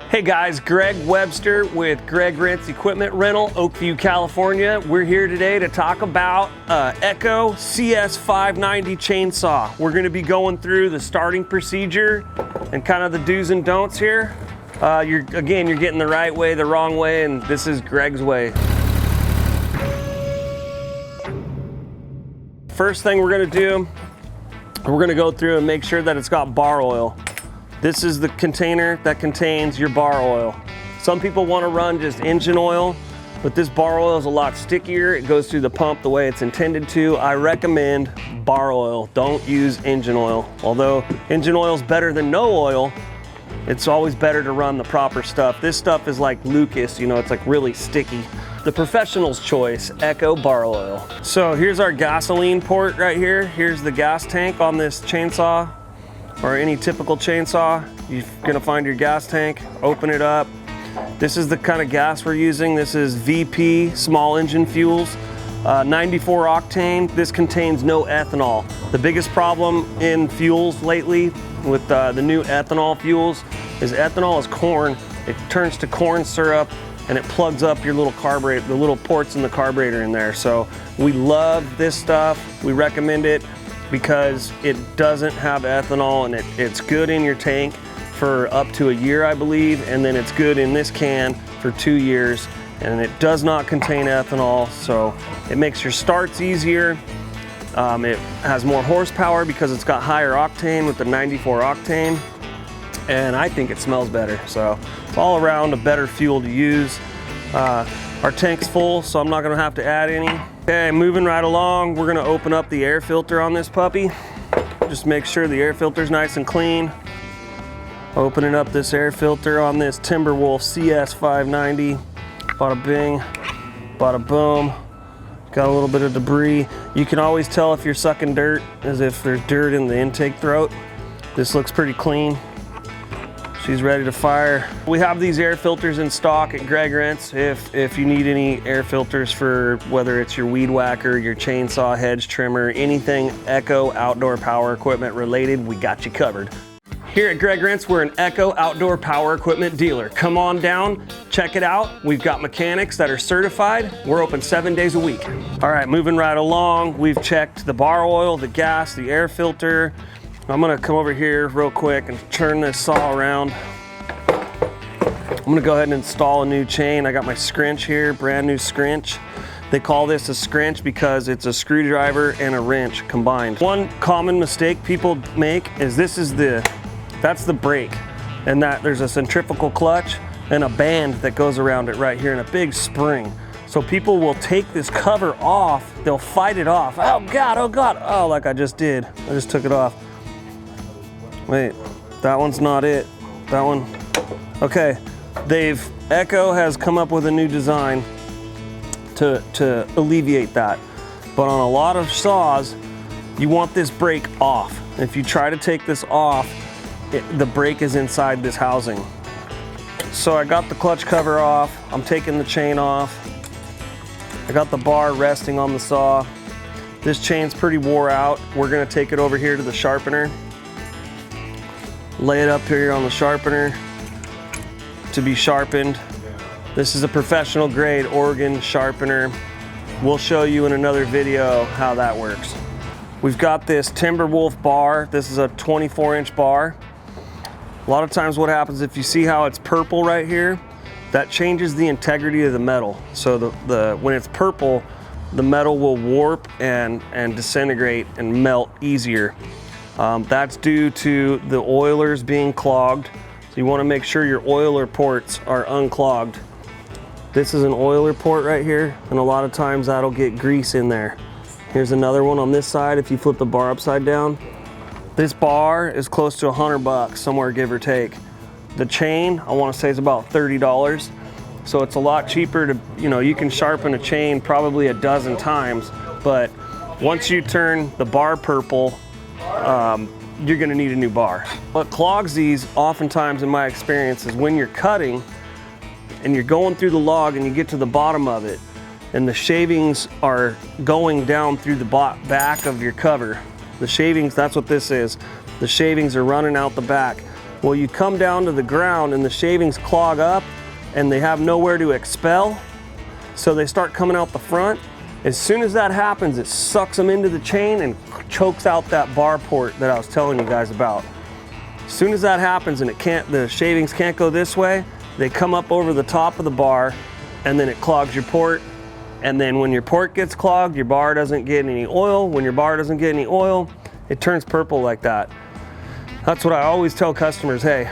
Hey guys, Greg Webster with Greg Rents Equipment Rental, Oakview, California. We're here today to talk about Echo CS-590 chainsaw. We're gonna be going through the starting procedure and kind of the do's and don'ts here. You're getting the right way, the wrong way, and this is Greg's way. First thing we're gonna do, we're gonna go through and make sure that it's got bar oil. This is the container that contains your bar oil. Some people want to run just engine oil, but this bar oil is a lot stickier. It goes through the pump the way it's intended to. I recommend bar oil. Don't use engine oil. Although engine oil is better than no oil, it's always better to run the proper stuff. This stuff is like Lucas, you know, it's like really sticky. The professional's choice, Echo bar oil. So here's our gasoline port right here. Here's the gas tank on this chainsaw, or any typical chainsaw. You're gonna find your gas tank, open it up. This is the kind of gas we're using. This is VP, small engine fuels, 94 octane. This contains no ethanol. The biggest problem in fuels lately with the new ethanol fuels is ethanol is corn. It turns to corn syrup and it plugs up your little carburetor, the little ports in the carburetor in there. So we love this stuff. We recommend it because it doesn't have ethanol, and it's good in your tank for up to a year, I believe, and then it's good in this can for 2 years, and it does not contain ethanol, so it makes your starts easier. It has more horsepower because it's got higher octane with the 94 octane, and I think it smells better, so it's all around a better fuel to use. Our tank's full, so I'm not gonna have to add any. Okay, moving right along, we're gonna open up the air filter on this puppy. Just make sure the air filter's nice and clean. Opening up this air filter on this Timberwolf CS-590. Bada bing, bada boom. Got a little bit of debris. You can always tell if you're sucking dirt, as if there's dirt in the intake throat. This looks pretty clean. She's ready to fire. We have these air filters in stock at Greg Rents. If you need any air filters for whether it's your weed whacker, your chainsaw, hedge trimmer, anything Echo outdoor power equipment related, we got you covered. Here at Greg Rents, we're an Echo outdoor power equipment dealer. Come on down, check it out. We've got mechanics that are certified. We're open 7 days a week. All right, moving right along. We've checked the bar oil, the gas, the air filter. I'm gonna come over here real quick and turn this saw around. I'm gonna go ahead and install a new chain. I got my scrinch here, brand new scrinch. They call this a scrinch because it's a screwdriver and a wrench combined. One common mistake people make is that's the brake, and that there's a centrifugal clutch and a band that goes around it right here and a big spring. So people will take this cover off, they'll fight it off. Oh God, oh, like I just did. I just took it off. Wait, that one's not it. That one, okay. Echo has come up with a new design to alleviate that. But on a lot of saws, you want this brake off. If you try to take this off, the brake is inside this housing. So I got the clutch cover off. I'm taking the chain off. I got the bar resting on the saw. This chain's pretty wore out. We're gonna take it over here to the sharpener. Lay it up here on the sharpener to be sharpened. This is a professional grade Oregon sharpener. We'll show you in another video how that works. We've got this Timberwolf bar. This is a 24-inch bar. A lot of times what happens, if you see how it's purple right here, that changes the integrity of the metal. So when it's purple, the metal will warp and disintegrate and melt easier. That's due to the oilers being clogged. So you want to make sure your oiler ports are unclogged. This is an oiler port right here, and a lot of times that'll get grease in there. Here's another one on this side if you flip the bar upside down. This bar is close to $100, somewhere give or take. The chain, I want to say, is about $30. So it's a lot cheaper to, you can sharpen a chain probably a dozen times, but once you turn the bar purple, you're gonna need a new bar. What clogs these oftentimes in my experience is when you're cutting and you're going through the log and you get to the bottom of it and the shavings are going down through the back of your cover. The shavings, that's what this is. The shavings are running out the back. Well, you come down to the ground and the shavings clog up and they have nowhere to expel, so they start coming out the front. As soon as that happens, it sucks them into the chain and chokes out that bar port that I was telling you guys about. As soon as that happens and the shavings can't go this way, they come up over the top of the bar and then it clogs your port. And then when your port gets clogged, your bar doesn't get any oil. When your bar doesn't get any oil, it turns purple like that. That's what I always tell customers, hey,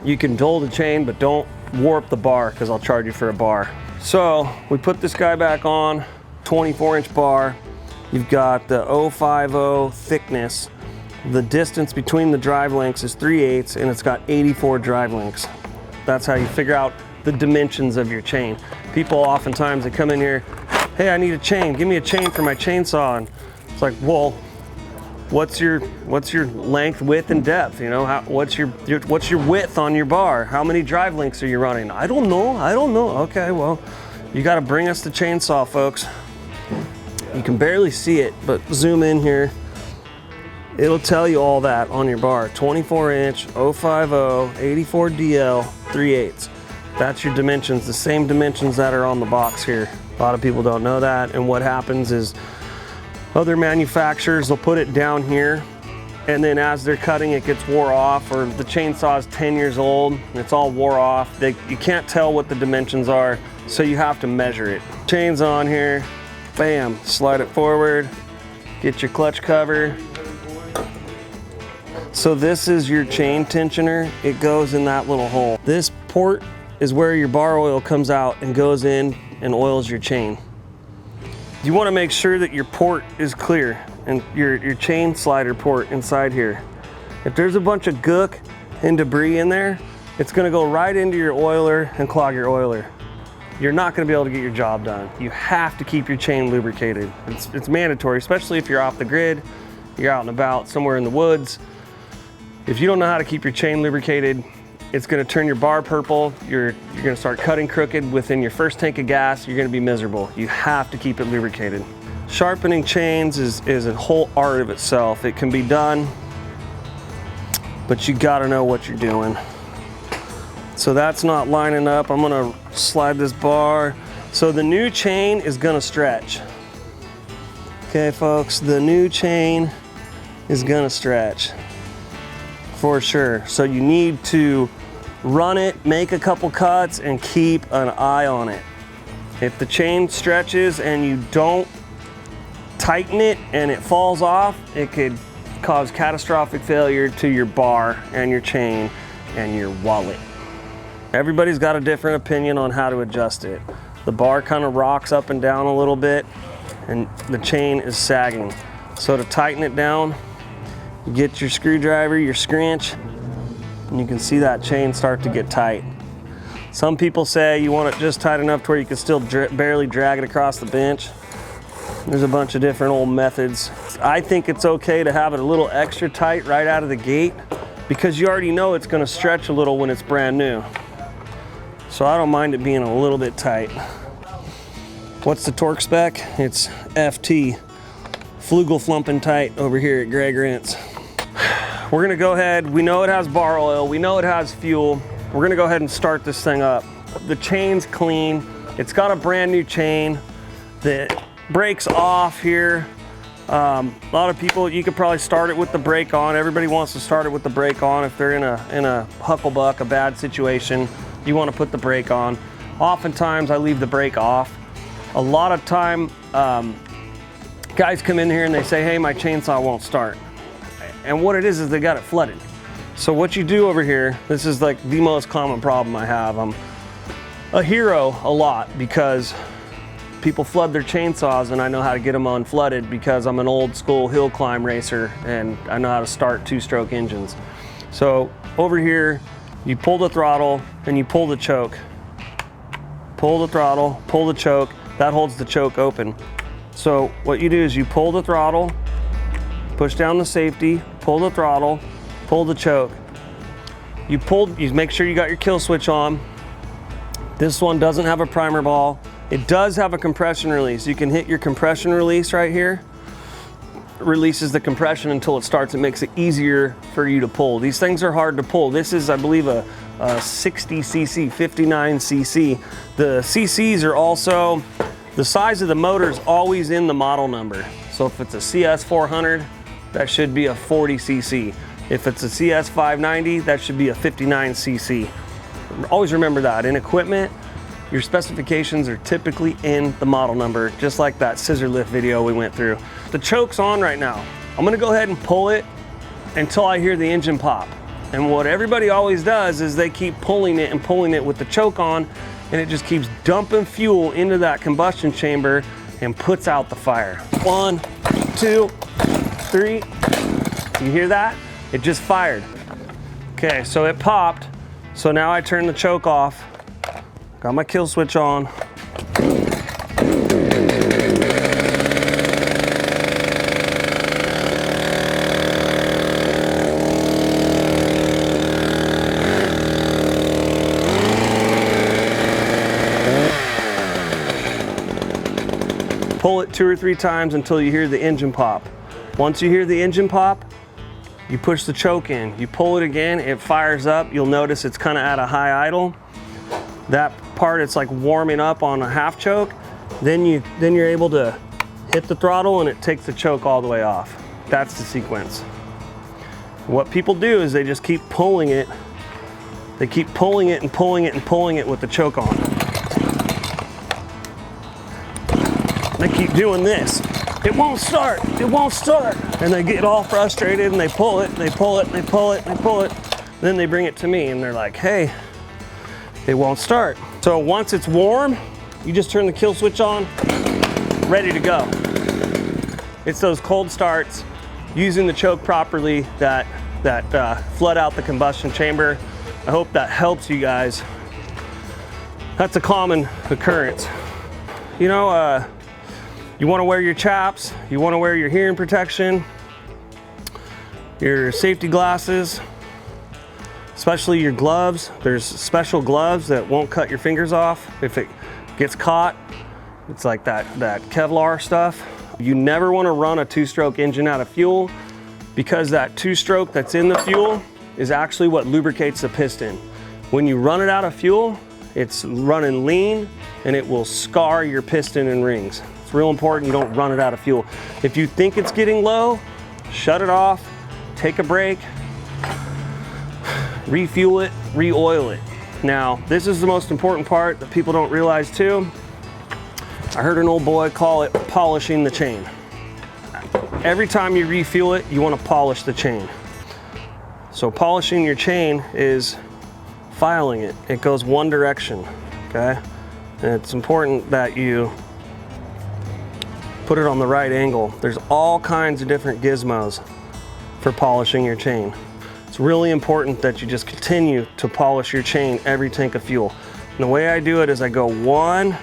you can dull the chain, but don't warp the bar because I'll charge you for a bar. So we put this guy back on, 24-inch bar. You've got the 050 thickness. The distance between the drive links is 3/8 and it's got 84 drive links. That's how you figure out the dimensions of your chain. People oftentimes, they come in here, hey, I need a chain, give me a chain for my chainsaw. And it's like, well, what's your length, width, and depth? You know, what's your width on your bar? How many drive links are you running? I don't know. Okay, well, you got to bring us the chainsaw, folks. You can barely see it, but zoom in here. It'll tell you all that on your bar. 24-inch, 050, 84 DL, 3/8. That's your dimensions, the same dimensions that are on the box here. A lot of people don't know that, and what happens is other manufacturers will put it down here, and then as they're cutting, it gets wore off, or the chainsaw is 10 years old and it's all wore off. You can't tell what the dimensions are, so you have to measure it. Chain's on here, bam, slide it forward, get your clutch cover. So this is your chain tensioner. It goes in that little hole. This port is where your bar oil comes out and goes in and oils your chain. You want to make sure that your port is clear and your chain slider port inside here. If there's a bunch of gook and debris in there, it's going to go right into your oiler and clog your oiler. You're not going to be able to get your job done. You have to keep your chain lubricated. It's mandatory, especially if you're off the grid, you're out and about somewhere in the woods. If you don't know how to keep your chain lubricated, it's going to turn your bar purple. You're going to start cutting crooked within your first tank of gas. You're going to be miserable. You have to keep it lubricated. Sharpening chains is a whole art of itself. It can be done, but you got to know what you're doing. So that's not lining up. I'm going to slide this bar. So the new chain is going to stretch. Okay, folks, the new chain is going to stretch for sure. So you need to run it, make a couple cuts, and keep an eye on it. If the chain stretches and you don't tighten it and it falls off, it could cause catastrophic failure to your bar and your chain and your wallet. Everybody's got a different opinion on how to adjust it. The bar kind of rocks up and down a little bit and the chain is sagging. So to tighten it down, you get your screwdriver, your scrunch, and you can see that chain start to get tight. Some people say you want it just tight enough to where you can still barely drag it across the bench. There's a bunch of different old methods. I think it's okay to have it a little extra tight right out of the gate because you already know it's going to stretch a little when it's brand new. So I don't mind it being a little bit tight. What's the torque spec? It's FT, Flugelflumpin' tight over here at Greg Rentz. We're gonna go ahead, we know it has bar oil, we know it has fuel. We're gonna go ahead and start this thing up. The chain's clean. It's got a brand new chain that breaks off here. A lot of people, you could probably start it with the brake on. Everybody wants to start it with the brake on. If they're in a hucklebuck, a bad situation, you want to put the brake on. Oftentimes I leave the brake off. A lot of time, guys come in here and they say, hey, my chainsaw won't start. And what it is they got it flooded. So what you do over here, this is like the most common problem I have. I'm a hero a lot because people flood their chainsaws and I know how to get them unflooded because I'm an old school hill climb racer and I know how to start two-stroke engines. So over here, you pull the throttle and you pull the choke. Pull the throttle, pull the choke, that holds the choke open. So what you do is you pull the throttle, push down the safety, pull the throttle, pull the choke. You make sure you got your kill switch on. This one doesn't have a primer ball. It does have a compression release. You can hit your compression release right here releases the compression until it starts. It makes it easier for you to pull. These things are hard to pull. This is, I believe, a 60cc, 59cc. The CCs are also, the size of the motor is always in the model number. So if it's a CS-400, that should be a 40cc. If it's a CS-590, that should be a 59cc. Always remember that. In equipment, your specifications are typically in the model number, just like that scissor lift video we went through. The choke's on right now. I'm gonna go ahead and pull it until I hear the engine pop. And what everybody always does is they keep pulling it and pulling it with the choke on, and it just keeps dumping fuel into that combustion chamber and puts out the fire. 1, 2, 3. You hear that? It just fired. Okay, so it popped. So now I turn the choke off. Got my kill switch on. Pull it 2 or 3 times until you hear the engine pop. Once you hear the engine pop, you push the choke in. You pull it again, it fires up. You'll notice it's kind of at a high idle. That part, it's like warming up on a half choke. Then you're able to hit the throttle and it takes the choke all the way off. That's the sequence. What people do is they just keep pulling it. They keep pulling it and pulling it and pulling it with the choke on. They keep doing this. It won't start, it won't start. And they get all frustrated and they pull it, and they pull it, and they pull it, and they pull it. Then they bring it to me and they're like, hey, it won't start. So once it's warm, you just turn the kill switch on, ready to go. It's those cold starts, using the choke properly that flood out the combustion chamber. I hope that helps you guys. That's a common occurrence. You know, you want to wear your chaps, you want to wear your hearing protection, your safety glasses, especially your gloves. There's special gloves that won't cut your fingers off if it gets caught. It's like that Kevlar stuff. You never want to run a 2-stroke engine out of fuel, because that 2-stroke that's in the fuel is actually what lubricates the piston. When you run it out of fuel, it's running lean and it will scar your piston and rings. It's real important you don't run it out of fuel. If you think it's getting low, shut it off, take a break, refuel it, re-oil it. Now, this is the most important part that people don't realize too. I heard an old boy call it polishing the chain. Every time you refuel it, you want to polish the chain. So polishing your chain is filing it. It goes one direction, okay? And it's important that you put it on the right angle. There's all kinds of different gizmos for polishing your chain. It's really important that you just continue to polish your chain every tank of fuel. And the way I do it is I go 1,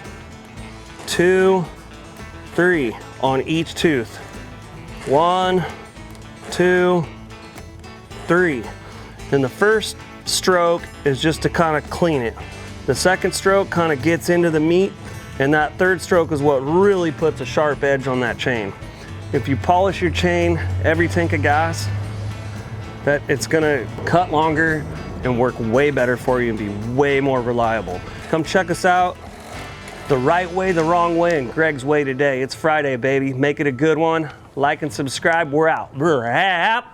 2, 3 on each tooth. 1, 2, 3. And the first stroke is just to kind of clean it. The second stroke kind of gets into the meat, and that third stroke is what really puts a sharp edge on that chain. If you polish your chain every tank of gas, that it's gonna cut longer and work way better for you and be way more reliable. Come check us out. The right way, the wrong way, and Greg's way today. It's Friday, baby. Make it a good one. Like and subscribe. We're out. We're out.